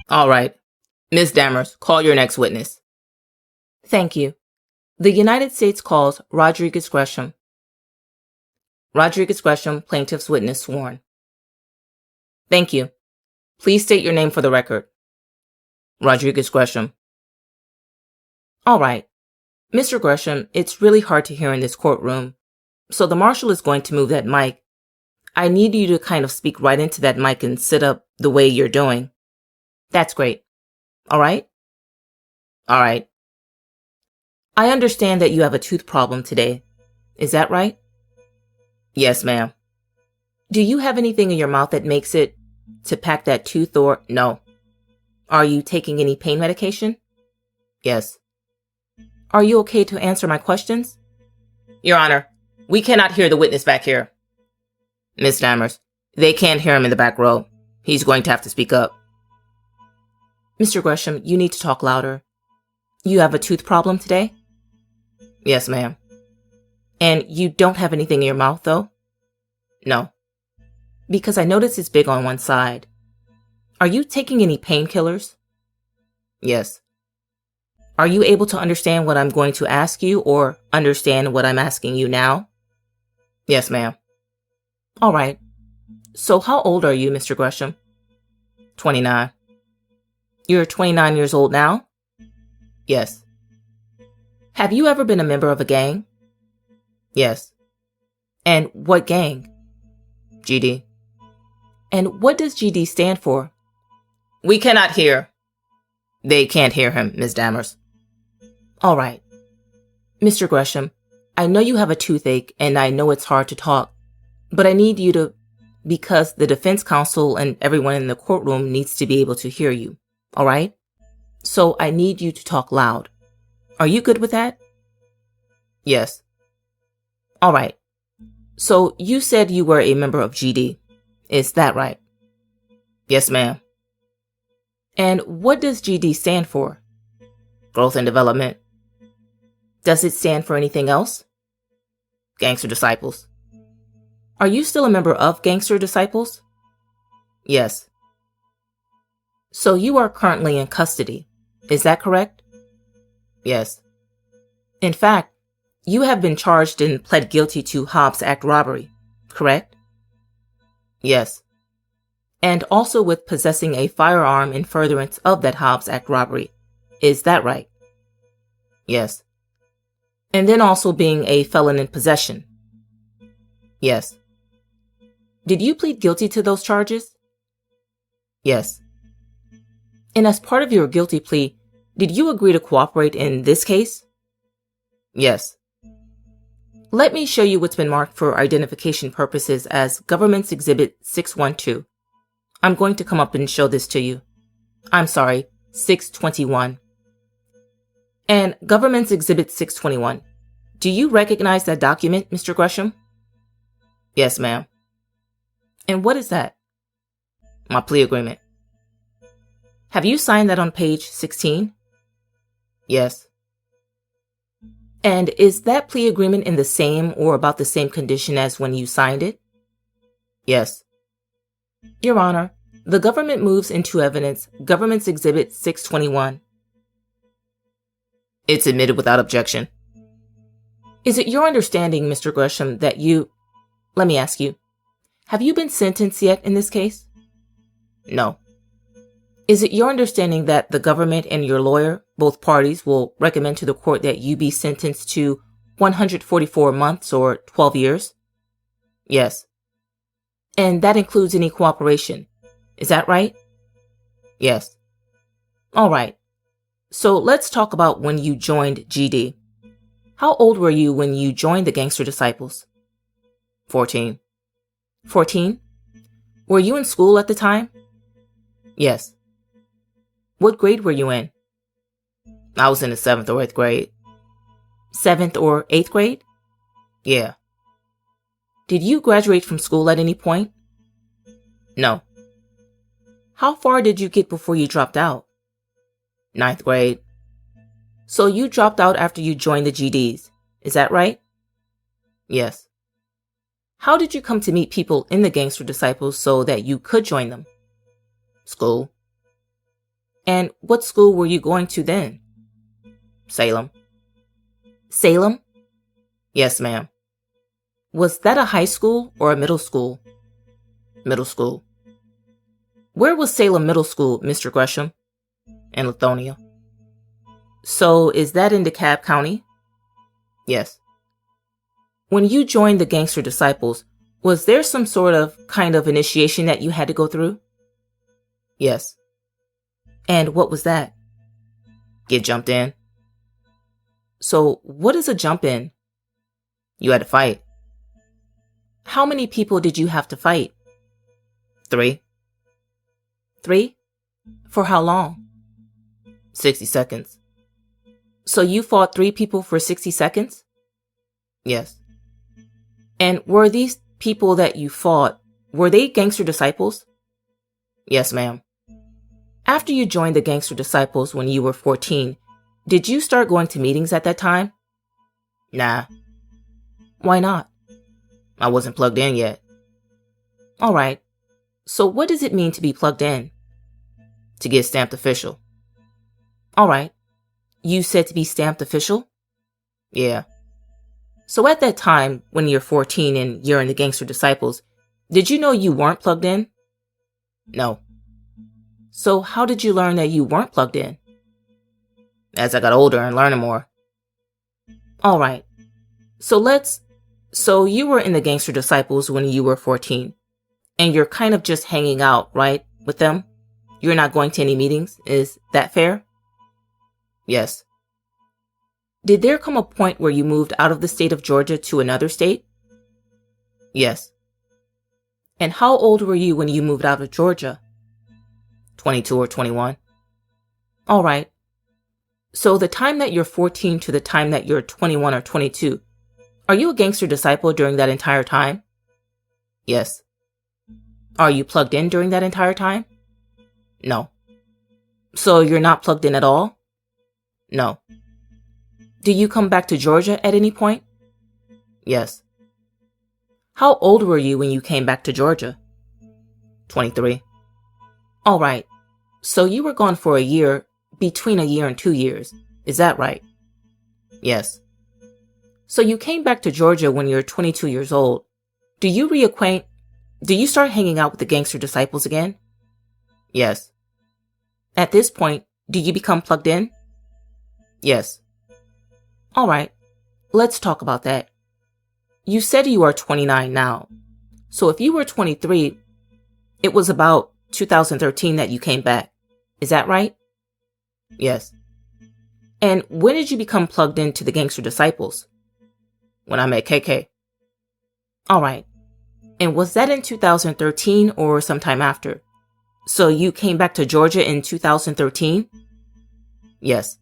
All right. Ms. Dammers, call your next witness. Thank you. The United States calls Rodricous Gresham. Rodricous Gresham, plaintiff's witness sworn. Thank you. Please state your name for the record. Rodricous Gresham. All right. Mr. Gresham, it's really hard to hear in this courtroom, so the marshal is going to move that mic. I need you to kind of speak right into that mic and sit up the way you're doing. That's great. All right? All right. I understand that you have a tooth problem today. Is that right? Yes, ma'am. Do you have anything in your mouth that makes it to pack that tooth or No. Are you taking any pain medication? Yes. Are you okay to answer my questions? Your Honor, we cannot hear the witness back here. Miss Dammers, they can't hear him in the back row. He's going to have to speak up. Mr. Gresham, you need to talk louder. You have a tooth problem today? Yes, ma'am. And you don't have anything in your mouth, though? No. Because I notice it's big on one side. Are you taking any painkillers? Yes. Are you able to understand what I'm going to ask you or understand what I'm asking you now? Yes, ma'am. All right. So how old are you, Mr. Gresham? 29. You're 29 years old now? Yes. Have you ever been a member of a gang? Yes. And what gang? GD. And what does GD stand for? We cannot hear. They can't hear him, Ms. Dammers. All right. Mr. Gresham, I know you have a toothache and I know it's hard to talk, but I need you to, because the defense counsel and everyone in the courtroom needs to be able to hear you. All right? So I need you to talk loud. Are you good with that? Yes. All right. So you said you were a member of GD. Is that right? Yes, ma'am. And what does GD stand for? Growth and Development. Does it stand for anything else? Gangster Disciples. Are you still a member of Gangster Disciples? Yes. So you are currently in custody. Is that correct? Yes. In fact, you have been charged and pled guilty to Hobbs Act robbery, correct? Yes. And also with possessing a firearm in furtherance of that Hobbs Act robbery. Is that right? Yes. And then also being a felon in possession. Yes. Did you plead guilty to those charges? Yes. And as part of your guilty plea, did you agree to cooperate in this case? Yes. Let me show you what's been marked for identification purposes as Government's Exhibit 612. I'm going to come up and show this to you. I'm sorry, 621. And Government's Exhibit 621. Do you recognize that document, Mr. Gresham? Yes, ma'am. And what is that? My plea agreement. Have you signed that on page 16? Yes. And is that plea agreement in the same or about the same condition as when you signed it? Yes. Your Honor, the government moves into evidence Government's Exhibit 621. It's admitted without objection. Is it your understanding, Mr. Gresham, that let me ask you, have you been sentenced yet in this case? No. Is it your understanding that the government and your lawyer, both parties, will recommend to the court that you be sentenced to 144 months or 12 years? Yes. And that includes any cooperation. Is that right? Yes. All right. So let's talk about when you joined GD. How old were you when you joined the Gangster Disciples? 14. 14? Were you in school at the time? Yes. What grade were you in? I was in the 7th or 8th grade. 7th or 8th grade? Yeah. Did you graduate from school at any point? No. How far did you get before you dropped out? 9th grade. So you dropped out after you joined the GDs. Is that right? Yes. How did you come to meet people in the Gangster Disciples so that you could join them? School. And what school were you going to then? Salem. Salem? Yes, ma'am. Was that a high school or a middle school? Middle school. Where was Salem Middle School, Mr. Gresham? In Lithonia. So, is that in DeKalb County? Yes. When you joined the Gangster Disciples, was there some sort of kind of initiation that you had to go through? Yes. And what was that? Get jumped in. So, what is a jump in? You had to fight. How many people did you have to fight? 3. 3? For how long? 60 seconds. So you fought 3 people for 60 seconds? Yes. And were these people that you fought, were they Gangster Disciples? Yes, ma'am. After you joined the Gangster Disciples when you were 14, did you start going to meetings at that time? Nah. Why not? I wasn't plugged in yet. Alright. So what does it mean to be plugged in? To get stamped official. Alright. You said to be stamped official? Yeah. So at that time, when you're 14 and you're in the Gangster Disciples, did you know you weren't plugged in? No. So how did you learn that you weren't plugged in? As I got older and learning more. Alright. So you were in the Gangster Disciples when you were 14. And you're kind of just hanging out, right, with them? You're not going to any meetings, is that fair? Yes. Did there come a point where you moved out of the state of Georgia to another state? Yes. And how old were you when you moved out of Georgia? 22 or 21. Alright. So the time that you're 14 to the time that you're 21 or 22, are you a Gangster Disciple during that entire time? Yes. Are you plugged in during that entire time? No. So you're not plugged in at all? No. Do you come back to Georgia at any point? Yes. How old were you when you came back to Georgia? 23. Alright. So you were gone for a year, between a year and 2 years. Is that right? Yes. So you came back to Georgia when you're 22 years old. Do you start hanging out with the Gangster Disciples again? Yes. At this point, do you become plugged in? Yes. Alright, let's talk about that. You said you are 29 now. So if you were 23, it was about 2013 that you came back. Is that right? Yes. And when did you become plugged into the Gangster Disciples? When I met KK. Alright. And was that in 2013 or sometime after? So you came back to Georgia in 2013? Yes.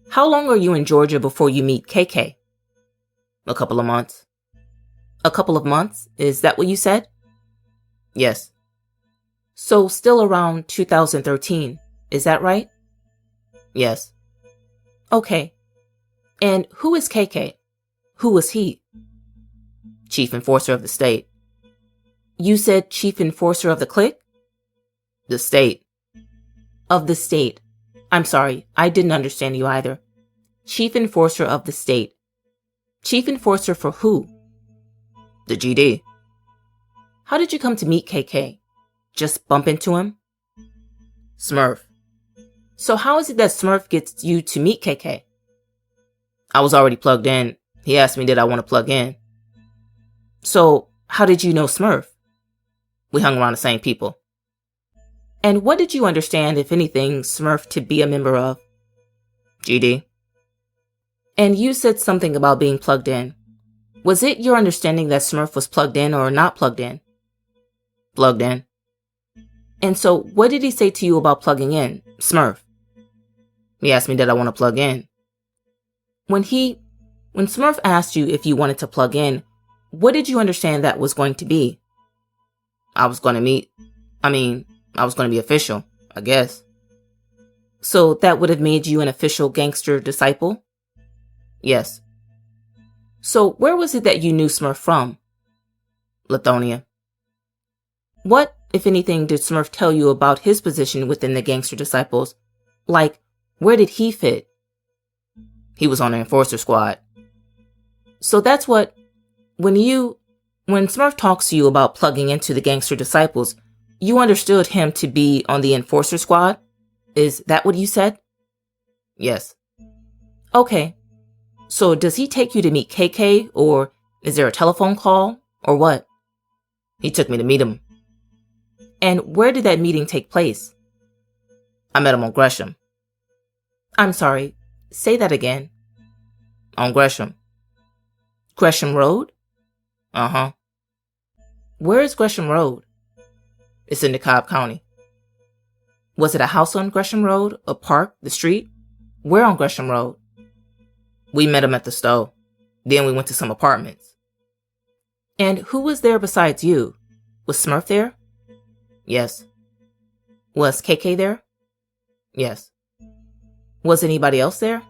How long are you in Georgia before you meet KK? A couple of months. A couple of months? Is that what you said? Yes. So still around 2013. Is that right? Yes. Okay. And who is KK? Who was he? Chief enforcer of the state. You said chief enforcer of the clique? The state. Of the state. I'm sorry, I didn't understand you either. Chief enforcer of the state. Chief enforcer for who? The GD. How did you come to meet KK? Just bump into him? Smurf. So how is it that Smurf gets you to meet KK? I was already plugged in. He asked me did I want to plug in. So how did you know Smurf? We hung around the same people. And what did you understand, if anything, Smurf to be a member of? GD. And you said something about being plugged in. Was it your understanding that Smurf was plugged in or not plugged in? Plugged in. And so what did he say to you about plugging in, Smurf? He asked me did I want to plug in. When Smurf asked you if you wanted to plug in, what did you understand that was going to be? I was going to be official, I guess. So that would have made you an official Gangster Disciple? Yes. So where was it that you knew Smurf from? Lithonia. What? if anything, did Smurf tell you about his position within the Gangster Disciples? Like, where did he fit? He was on the enforcer squad. So that's what, when Smurf talks to you about plugging into the Gangster Disciples, you understood him to be on the enforcer squad? Is that what you said? Yes. Okay. So does he take you to meet KK, or is there a telephone call, or what? He took me to meet him. And where did that meeting take place? I met him on Gresham. I'm sorry, say that again. On Gresham. Gresham Road? Uh-huh. Where is Gresham Road? It's in DeKalb County. Was it a house on Gresham Road, a park, the street? Where on Gresham Road? We met him at the store. Then we went to some apartments. And who was there besides you? Was Smurf there? Yes. Was KK there? Yes. Was anybody else there?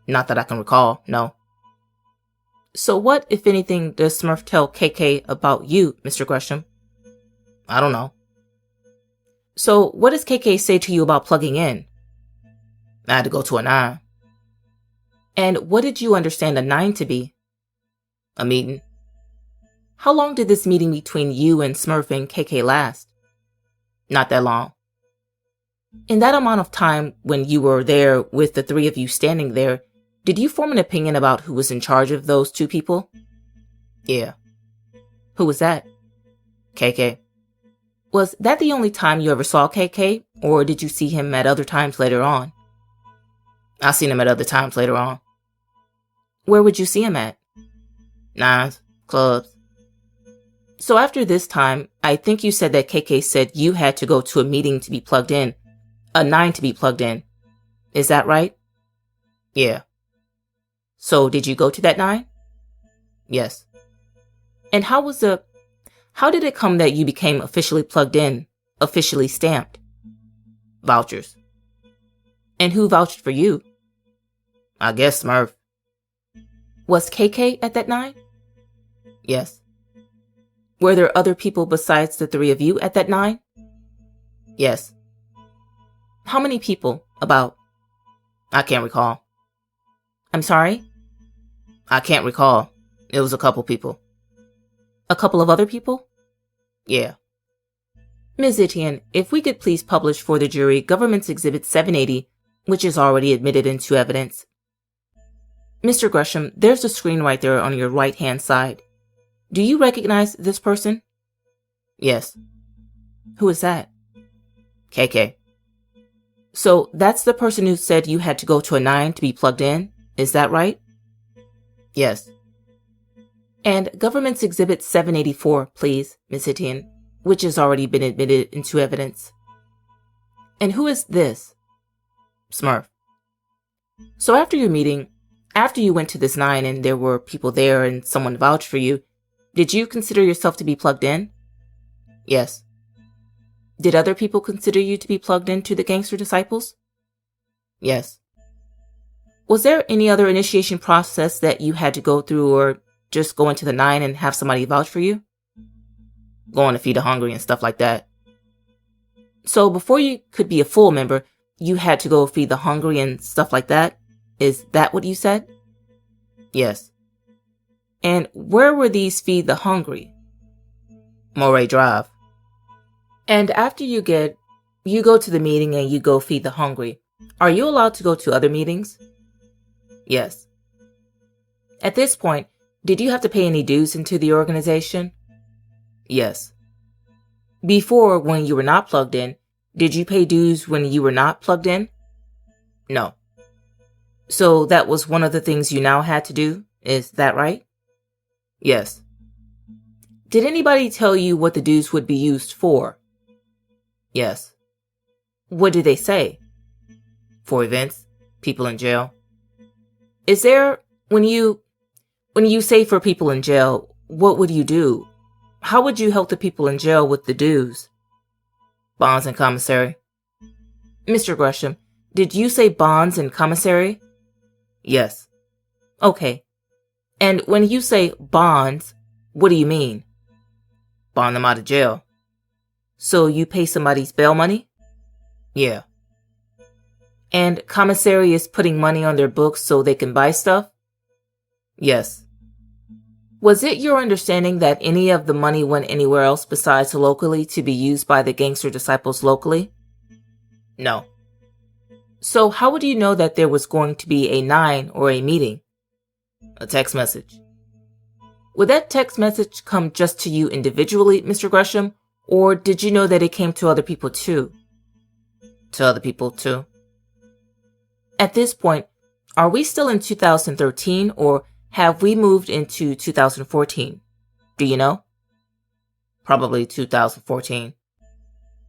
Not that I can recall, no. So what, if anything, does Smurf tell KK about you, Mr. Gresham? I don't know. So what does KK say to you about plugging in? I had to go to a 9. And what did you understand a 9 to be? A meeting. How long did this meeting between you and Smurf and KK last? Not that long. In that amount of time when you were there with the three of you standing there, did you form an opinion about who was in charge of those two people? Yeah. Who was that? KK. Was that the only time you ever saw KK, or did you see him at other times later on? I seen him at other times later on. Where would you see him at? 9s, clubs. So after this time, I think you said that KK said you had to go to a meeting to be plugged in, a 9 to be plugged in. Is that right? Yeah. So did you go to that 9? Yes. And how did it come that you became officially plugged in, officially stamped? Vouchers. And who vouched for you? I guess Smurf. Was KK at that 9? Yes. Were there other people besides the three of you at that 9? Yes. How many people? About? I can't recall. I'm sorry? I can't recall. It was a couple people. A couple of other people? Yeah. Ms. Etienne, if we could please publish for the jury Government's Exhibit 780, which is already admitted into evidence. Mr. Gresham, there's a screen right there on your right-hand side. Do you recognize this person? Yes. Who is that? KK. So that's the person who said you had to go to a 9 to be plugged in, is that right? Yes. And Government's Exhibit 784, please, Ms. Etienne, which has already been admitted into evidence. And who is this? Smurf. So after your meeting, after you went to this 9 and there were people there and someone vouched for you, did you consider yourself to be plugged in? Yes. Did other people consider you to be plugged into the Gangster Disciples? Yes. Was there any other initiation process that you had to go through, or just go into the 9 and have somebody vouch for you? Going to feed the hungry and stuff like that. So before you could be a full member, you had to go feed the hungry and stuff like that? Is that what you said? Yes. And where were these feed the hungry? Moray Drive. And after you go to the meeting and you go feed the hungry, are you allowed to go to other meetings? Yes. At this point, did you have to pay any dues into the organization? Yes. Before, when you were not plugged in, did you pay dues when you were not plugged in? No. So that was one of the things you now had to do, is that right? Yes. Did anybody tell you what the dues would be used for? Yes. What did they say? For events, people in jail. Is there, when you say for people in jail, what would you do? How would you help the people in jail with the dues? Bonds and commissary. Mr. Gresham, did you say bonds and commissary? Yes. Okay. And when you say bonds, what do you mean? Bond them out of jail. So you pay somebody's bail money? Yeah. And commissary is putting money on their books so they can buy stuff? Yes. Was it your understanding that any of the money went anywhere else besides locally to be used by the gangster disciples locally? No. So how would you know that there was going to be a 9 or a meeting? A text message. Would that text message come just to you individually, Mr. Gresham, or did you know that it came to other people too? To other people too. At this point, are we still in 2013 or have we moved into 2014? Do you know? Probably 2014.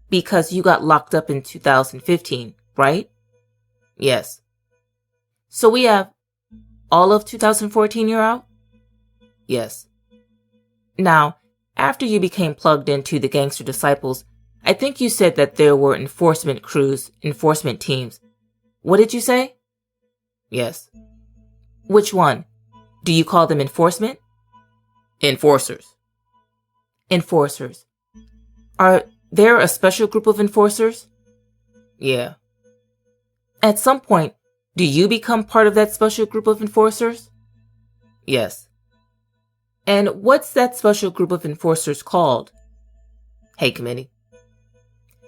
Because you got locked up in 2015, right? Yes. So we have all of 2014 you're out? Yes. Now, after you became plugged into the gangster disciples, I think you said that there were enforcement crews, enforcement teams. What did you say? Yes. Which one? Do you call them enforcement? Enforcers. Enforcers. Are there a special group of enforcers? Yeah. At some point, do you become part of that special group of enforcers? Yes. And what's that special group of enforcers called? Hate Committee.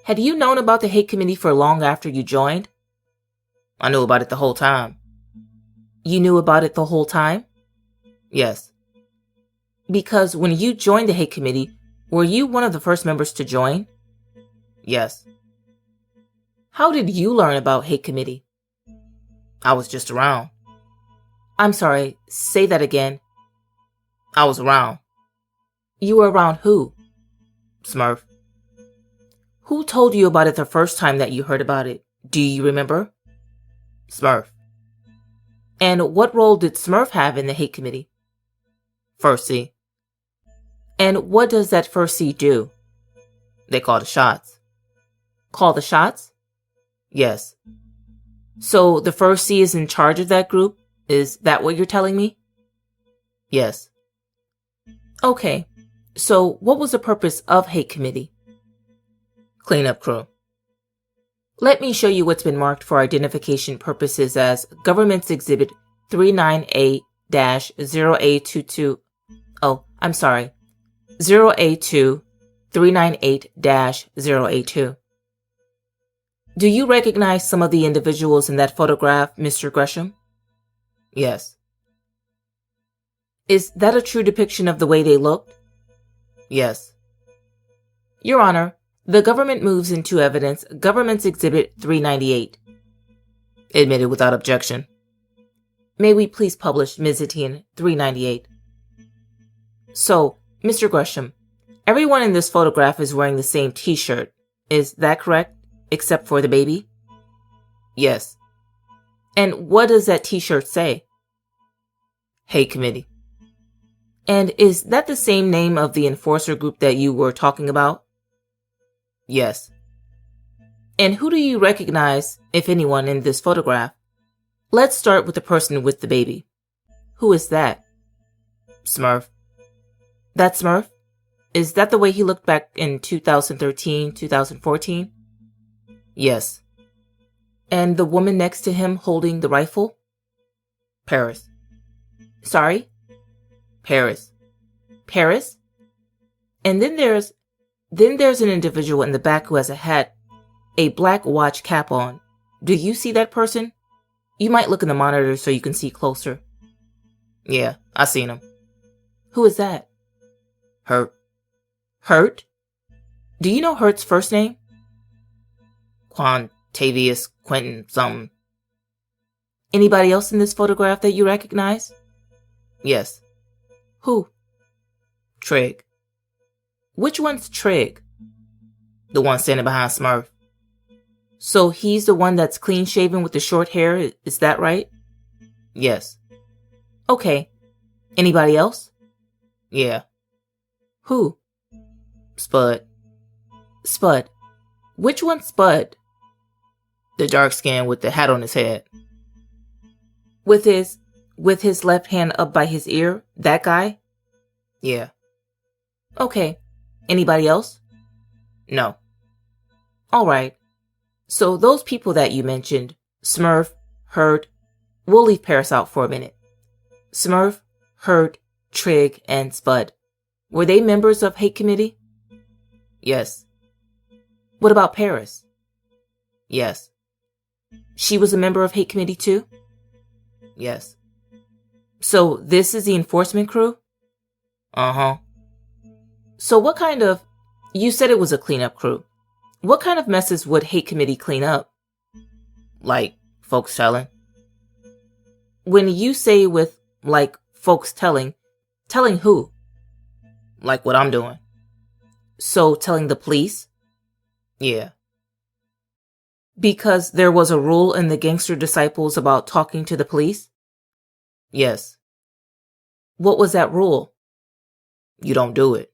Had you known about the hate committee for long after you joined? I knew about it the whole time. You knew about it the whole time? Yes. Because when you joined the hate committee, were you one of the first members to join? Yes. How did you learn about hate committee? I was just around. I'm sorry, say that again. I was around. You were around who? Smurf. Who told you about it the first time that you heard about it? Do you remember? Smurf. And what role did Smurf have in the hate committee? First C. And what does that first C do? They call the shots. Call the shots? Yes. So the first C is in charge of that group? Is that what you're telling me? Yes. Okay. So what was the purpose of hate committee? Cleanup crew. Let me show you what's been marked for identification purposes as Government's Exhibit 398-0A22. Oh, I'm sorry. 0A2 398-0A2. Do you recognize some of the individuals in that photograph, Mr. Gresham? Yes. Is that a true depiction of the way they looked? Yes. Your Honor, the government moves into evidence Government's Exhibit 398. Admitted without objection. May we please publish Ms. SepTeena 398? So, Mr. Gresham, everyone in this photograph is wearing the same t-shirt. Is that correct? Except for the baby? Yes. And what does that t-shirt say? Hate Committee. And is that the same name of the enforcer group that you were talking about? Yes. And who do you recognize, if anyone, in this photograph? Let's start with the person with the baby. Who is that? Smurf. That Smurf? Is that the way he looked back in 2013, 2014? Yes. And the woman next to him holding the rifle? Paris. Sorry? Paris. Paris? And then there's an individual in the back who has a hat, a black watch cap on. Do you see that person? You might look in the monitor so you can see closer. Yeah, I seen him. Who is that? Hurt. Hurt? Do you know Hurt's first name? Quantavious Quentin something. Anybody else in this photograph that you recognize? Yes. Who? Trig. Which one's Trig? The one standing behind Smurf. So he's the one that's clean shaven with the short hair, is that right? Yes. Okay. Anybody else? Yeah. Who? Spud. Spud. Which one's Spud? The dark skin with the hat on his head. With his left hand up by his ear, that guy? Yeah. Okay. Anybody else? No. Alright. So those people that you mentioned, Smurf, Hurt, we'll leave Paris out for a minute. Smurf, Hurt, Trig, and Spud. Were they members of Hate Committee? Yes. What about Paris? Yes. She was a member of Hate Committee too? Yes. So this is the enforcement crew? Uh-huh. So what kind of... You said it was a cleanup crew. What kind of messes would Hate Committee clean up? Like, folks telling? When you say with, like, folks telling who? Like what I'm doing. So telling the police? Yeah. Because there was a rule in the Gangster Disciples about talking to the police? Yes. What was that rule? You don't do it.